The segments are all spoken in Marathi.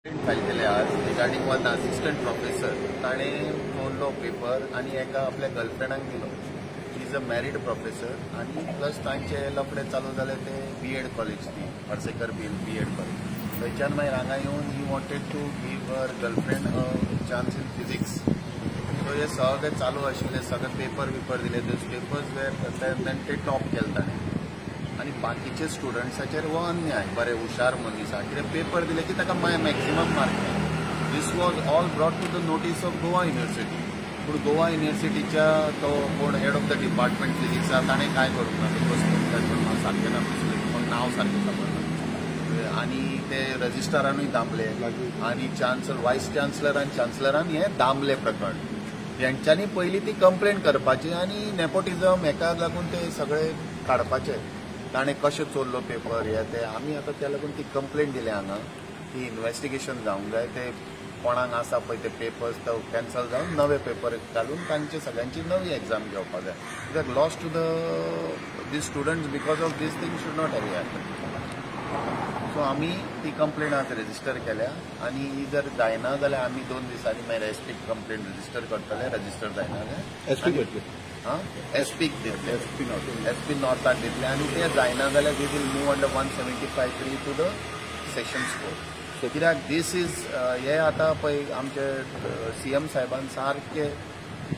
फायल केले आज रिगार्डिंग वन असिस्टंट प्रोफेसर ताणें मोडलो पेपर आणि एका आपल्या गर्लफ्रेंडाक दिलो. शी इज अ मॅरीड प्रोफेसर आणि प्लस तांचे लफडे चालू जाले ते बीएड कॉलेज ती पर्सेकर बीएड कॉलेज. थंयच्यान मागीर हांगा येवन he wanted to give her girlfriend a chance in physics. So हे सगळें चालू आशिल्ले, सगळे पेपर दिले. दोज पेपर्स वेर ते टॉप केले ताणें आणि बाकीचे स्टुडंट्साचेर हो अन्याय. बरे हुशार मनीस आहा कितें पेपर दिले की ताका मॅक्सिमम मार्क मेळटा. This was all brought to the notice of Goa university. पूण गोवा युनिव्हर्सिटीच्या तो कोण हेड ऑफ द डिपार्टमेंट फिजिक्सा ताणें काय करूंक ना. बिकॉज म्हाका सारकें ना पूण नांव सारकें खबर ना. आनी ते रजिस्ट्रारानूय दामले आनी वायस चान्सलर आनी चान्सलरान हें दामले प्रकरण. हेंच्यांनी पयलीं ती कंप्लेंट करपाची आनी नेपोटिझम हेका लागून ते सगळे काडपाचे. ताणें कशें चोरलो पेपर हे ते आमी आतां त्या लागून ती कंप्लेंट दिल्या हांगा की इन्व्हेस्टिगेशन जावंक जाय. ते कोणाक आसा पळय ते पेपर्स तो कॅन्सल जावन नवे पेपर घालून तांची सगळ्यांची नवी एक्झाम घेवपाक जाय. कित्याक loss to the students because of this thing should not have happen. So आमी ती कंप्लेंट आज रजिस्टर केल्या आणि ही जर जायना जाल्यार आमी 2 दिसांनी मागीर एसपीक कंप्लेंट रजिस्टर करतले. रजिस्टर जायना जाल्यार एसपीक दितले, एसपी नॉर्थाक दितले आनी ते जायना जाल्यार we will move under 175(3) to the sessions court. So कित्याक दीस इज हे आतां पळय आमचे सीएम साहेबान सारके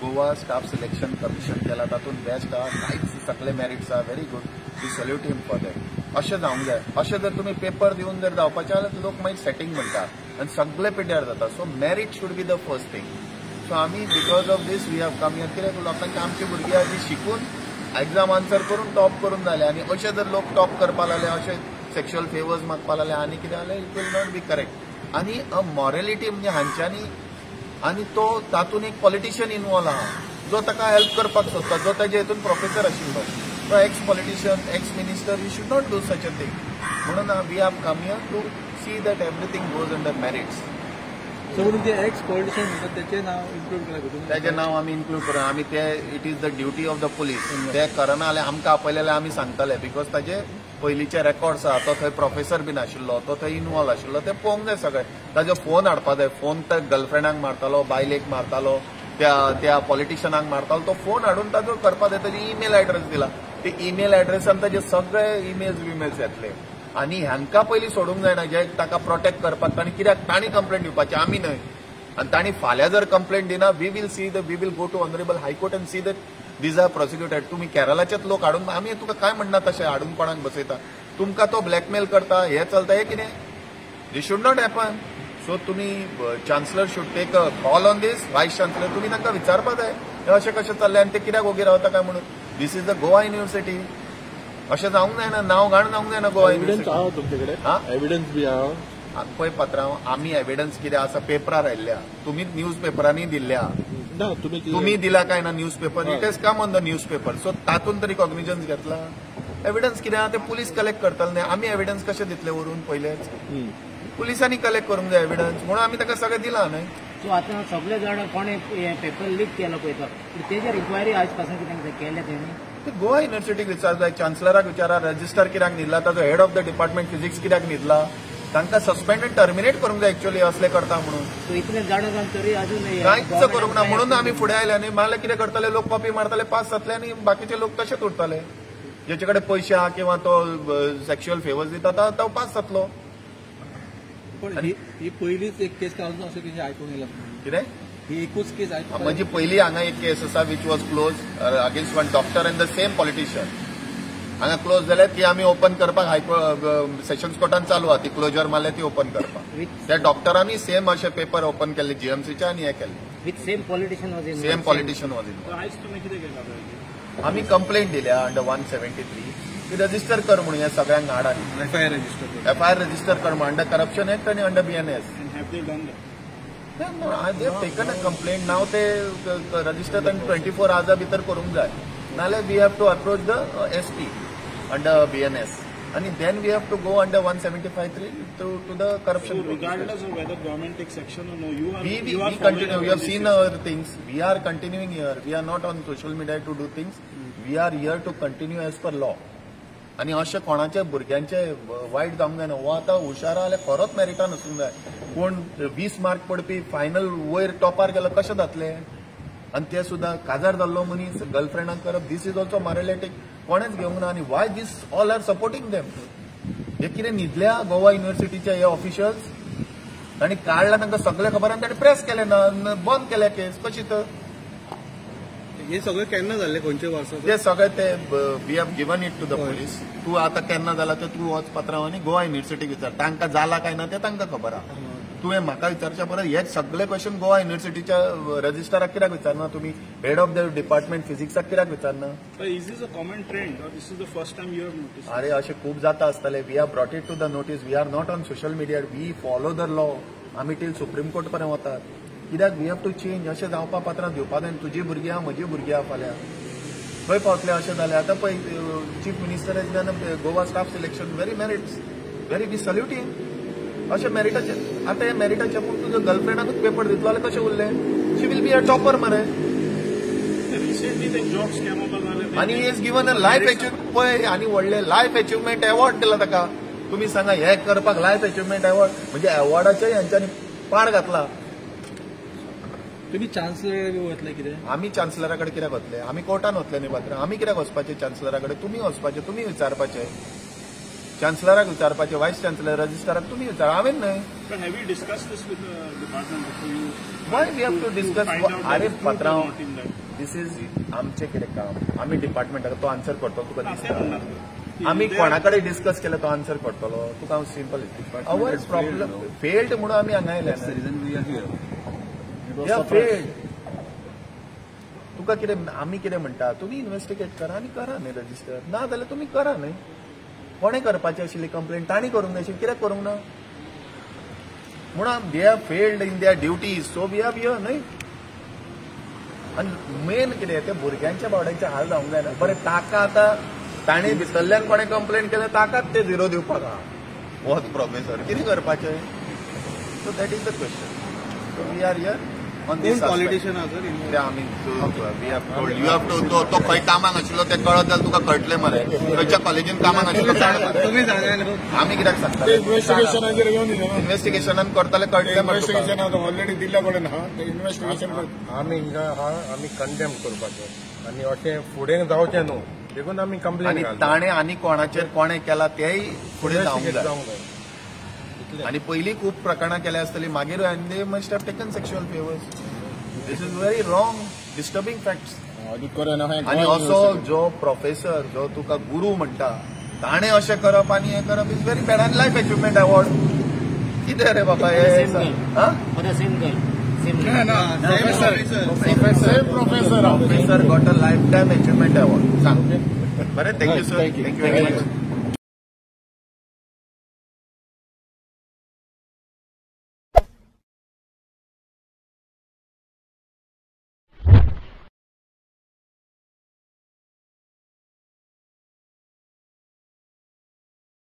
गोवा स्टाफ सिलेक्शन कमिशन केला, तातूंत बेस्ट आहा, कांयच सकले मेरिट्स आहा, very good. We salute him for that. अशें जावंक जाय. अशें जर तुमी पेपर दिवन जर जावपाचें जाल्यार लोक मागीर सेटींग म्हणटा आनी सगळे पिड्ड्यार जाता. So merit should be the first thing. So आमी because of this we have come here. कित्याक लोकांची आमची भुरगीं आहा ती शिकून एक्झाम आन्सर करून टॉप करून जाले आनी अशे जर लोक टॉप करपाक लागले, अशे सेक्शुअल फेवर्स मागपाक लागले आनी कितें जालें, it will not be correct. आनी अ मॉरेलिटी म्हणजे हांच्यांनी आनी तो तातूंत एक पॉलिटिशियन इन्वॉल्व आहा जो ताका हेल्प करपाक सोदता, जो ताजे हितून प्रोफेसर आशिल्लो, तो ex politician, ex minister. You should not do such a thing. म्हणून we have come here to see that everything goes under merits. म्हणून ते एक्स पॉलिटिशियन म्हणतात त्याचे नाव इन्क्लूड केला, त्याचे नाव आमी इन्क्लूड करूं. आमी ते it is the duty of the police. ते करना जाल्यार आमकां आपयलेले आमी सांगतले. बिकॉज ताजे पयलींचे रेकॉर्ड्स आहा. तो थंय प्रोफेसर बीन आशिल्लो, तो थंय इन्वॉल्व आशिल्लो. ते पळोवंक जाय सगळे. ताजो फोन हाडपा जाय. फोन तर गर्लफ्रेंडाक मारतालो, बायलेक मारतालो, त्या पॉलिटिशियनाक मारतालो. तो फोन हाडून ताजो करपा जाय. ताजी ईमेल एड्रेस दिला. ते ईमेल एड्रेसान ताजे सगळे ईमेल्स येतले आनी हांकां पयलीं सोडूंक जायना जे ताका प्रोटेक्ट करपाक. ताणी कित्याक ताणी कंप्लेंट दिवपाची, आमी न्हय. आनी ताणी फाल्यां जर कंप्लेंट दिना, we will go to honourable high court and see that these are prosecuted. तुमी केरळाचेच लोक हाडून, आमी तुका काय म्हणना तशें हाडून कोणाक बसयता. तुमकां तो ब्लॅकमेल करता, हे चलता, हे कितें. This should not happen. So तुमी chancellor should take a call on this. Vice chancellor तुमी तांकां विचारपाक जाय हे अशें कशें चल्लें आनी ते कित्याक ओगी रावता काय म्हणून. This is the Goa university. अशें जावंक जायना, नांव घाण जावंक जायना गोवा युनिव्हर्सिटी. तुमचे कडेन एविडन्स बी आहा? पळय पात्रांव, आमी एविडन्स कितें आसा पेपरार आयिल्ल्या, तुमी न्यूज पेपरांनी दिल्ल्या. तुम्ही दिला काय ना news paper. It is come on the news paper. So तातूंत तरी कॉग्निजन्स घेतला. एविडन्स कितें आहा ते पुलीस कलेक्ट करतले न्ही. आमी एविडन्स कशे दितले व्हरून पयलेच. पुलिसांनी कलेक्ट करूंक जाय एविडन्स. म्हणून आमी ताका सगळें दिला न्हय. सो आतां सगळे जाण कोणे पेपर लीक केलो पळय तो, तेजेर इन्क्वायरी आज पासून कितें केल्या तेणी. गोवा युनिव्हर्सिटीक विचारता जाय, चान्सलराक विचारा, रजिस्टर कित्याक न्हिदला, ताजो head of the department physics कित्याक न्हिदला. तांकां सस्पेंड आनी टर्मिनेट करूंक जाय एक्चुअली असले करता म्हणून. सो इतले जाण जावन तरी अजून कांयच करूंक ना. म्हणून आमी फुडें आयले न्ही. नाल्यार कितें करतले लोक, कॉपी मारतले, पास जातले आनी बाकीचे लोक तशेंच उरतले. जेचे कडेन पयशे आहा किंवा तो सेक्शुअल फेवर्स दिता तो पास जातलो. ही पयलीच एक केस अजून अशें कितें आयकूंक येयला कितें. ही एकूच केस आयकूंक. म्हणजे पयलीं हांगा एक केस आसा which was close against one doctor end the same politician. हांगा क्लोज जाल्यार ती आमी ओपन करपाक सेशन्स कोर्टान चालू आहा. ती क्लोजर मारल्या ती ओपन करपाक. त्या डॉक्टरांनी सेम अशे पेपर ओपन केले जीएमसीचे आनी हे केले. With same politician was in. आयज तुमी कितें केला? आमी कंप्लेंट दिल्या अंडर 173 की रजिस्टर कर म्हणून हे सगळ्यांक हाड आनी एफआयआर रजिस्टर कर म्हणून अंडर करप्शन एक्ट आनी under BNS. They taken a complaint. नाव ते रजिस्टर आनी 24 आवर्सा भितर करूंक जाय. नाल्यार we have to approach the SP under BNS and then we have to go under 175(3) to the corruption. So regardless of whether government takes action or no, we continue. You have seen our things. We are continuing here. We are not on social media to do things. We are here to continue as per law. आनी अशें कोणाच्या भुरग्यांचे वायट जावंक जायना. हो आतां हुशार जाल्यार खरोच मेरिटान वचूंक जाय. कोण 20 मार्क पडपी फायनल वयर टॉपार गेलो कशें जातले? आनी ते सुद्दां काजार जाल्लो मनीस गर्लफ्रेंडाक करप, दीस इज ऑल्सो मॉरलिटीक कोणेच घेवंक ना. आनी वाय दीस ऑल आर सपोर्टिंग देम. हे कितें न्हिदल्या गोवा युनिव्हर्सिटीचे हे ऑफिशियल्स आनी काडला तांकां सगळें खबर आनी ताणें प्रेस केलें ना, बंद केल्या केस. कशी तर हे सगळं केन्ना जाल्लें, खंयच्या वर्सां? ते सगळे ते we have given it to the police. तूं आतां केन्ना जाला ते तूं वच पात्रांव आनी गोवा युनिव्हर्सिटीक विचार. तांकां जाला काय ना ते तांकां खबर आहा. तुवें म्हाका विचारच्या परस हे सगळे क्वेश्चन गोवा युनिव्हर्सिटीच्या रजिस्ट्राराक कित्याक विचारना? तुम्ही हेड ऑफ द डिपार्टमेंट फिजिक्साक कित्याक विचारना? Is this a common trend or this is the first time you have notice? अरे अशें खूब जाता आसतलें. We have brought it to the notice. We are not on social media. We follow the law. आमी टील सुप्रीम कोर्ट पर्यंत वतात. कित्याक वी हॅव टू चेंज. अशें जावपा पात्रां दिवपा जाय. तुजी भुरगीं आहा, म्हजी भुरगीं आहा फाल्यां खंय पावतले अशें जालें. आतां पळय chief minister has done Goa staff selection very merits, very we salute him. अशें मेरिटाचे आतां हे मेरिटाचे पूण तुजो गर्लफ्रेंडाकूच पेपर दितलो जाल्यार कशें उरलें? शी विल बी अ टॉपर मरे. रिसेंटली ते जॉब स्कॅम आनी is given a life achievement. पळय आनी व्हडले लायफ अचिव्हमेंट अवॉर्ड दिला ताका. तुमी सांगा हे करपाक लायफ अचिव्हमेंट अवॉर्ड म्हणजे अवॉर्डाचे हेंच्यांनी पाड घातला. तुम्ही चान्सलर वतले कितें? आमी चान्सलरा कडेन कित्याक वतले? आमी कोर्टान वतले न्ही पात्रां. आमी कित्याक वचपाचें चान्सलरा कडेन? तुमी वचपाचें, तुमी विचारपाचें. चान्सलराक विचारपाचें, वायस चान्सलर रजिस्ट्राराक तुमी विचार, हांवेन न्हय. But have you discussed this with the department before you? Why we have to discuss? find out अरे that पात्रांव, not in that? This is आमचें कितें काम. आमी डिपार्टमेंटाक तो आन्सर करतलो तुका ते दिसता? म्हणनात. आमी कोणा कडेन डिस्कस केलं तो आन्सर करतलो तुका. हांव सिंपल अवर प्रॉब्लम फेल्ड म्हणून आमी हांगा आयले. फेल्ड तुका कितें आमी कितें म्हणटा? तुमी इन्व्हेस्टिगेट करा आनी करा न्ही रजिस्टर. ना जाल्यार तुमी करा न्ही. कोणें करपाची आशिल्ली कंप्लेंट? तांणी करूंक नाशिल्ली. कित्याक करूंक ना? म्हणून they have failed in their duties. So we have here न्हय. आनी मेन कितें ते भुरग्यांच्या बावड्यांचे हाल जावंक जायना. बरें ताका आतां ताणें भितरल्यान कोणें कंप्लेंट केलें ताकाच ते 0 दिवपाक आहा. वच प्रोफेसर कितें करपाचें? So that is the question. So we are here on this politician आहा सर? आमी we have told you have to तो खंय कामाक आशिल्लो ते कळत जाल्यार तुका कळटलें मरे. खंयच्या कॉलेजीन कामाक आशिल्लो तुम्ही सांगा. आमी कित्याक सांगता? इन्व्हेस्टिगेशनान करतले कळटलें मरे. ऑलरेडी दिल्ल्या कडेन आहा इन्व्हेस्टिगेशन. आमी हिंगा आहा आमी कंडेम करपाचें आनी अशें फुडें जावचें न्हू देखून आमी कंप्लेन आनी ताणें आनी कोणाचेर कोणें केला तेय फुडें जावंक जाय. आनी पयलीं खूब प्रकरणां केल्या आसतलीं. मागीर they must have taken sexual favours. This is very wrong, disturbing facts. आनी असो जो प्रोफेसर जो तुका गुरू म्हणटा ताणें अशें करप आनी हें करप इज व्हेरी बॅड. आनी लायफ अचिव्हमेंट अवॉर्ड कितें रे बाबा हे? Professor got a life time achievement award. सांग बरें. Thank you sir. Thank you very much.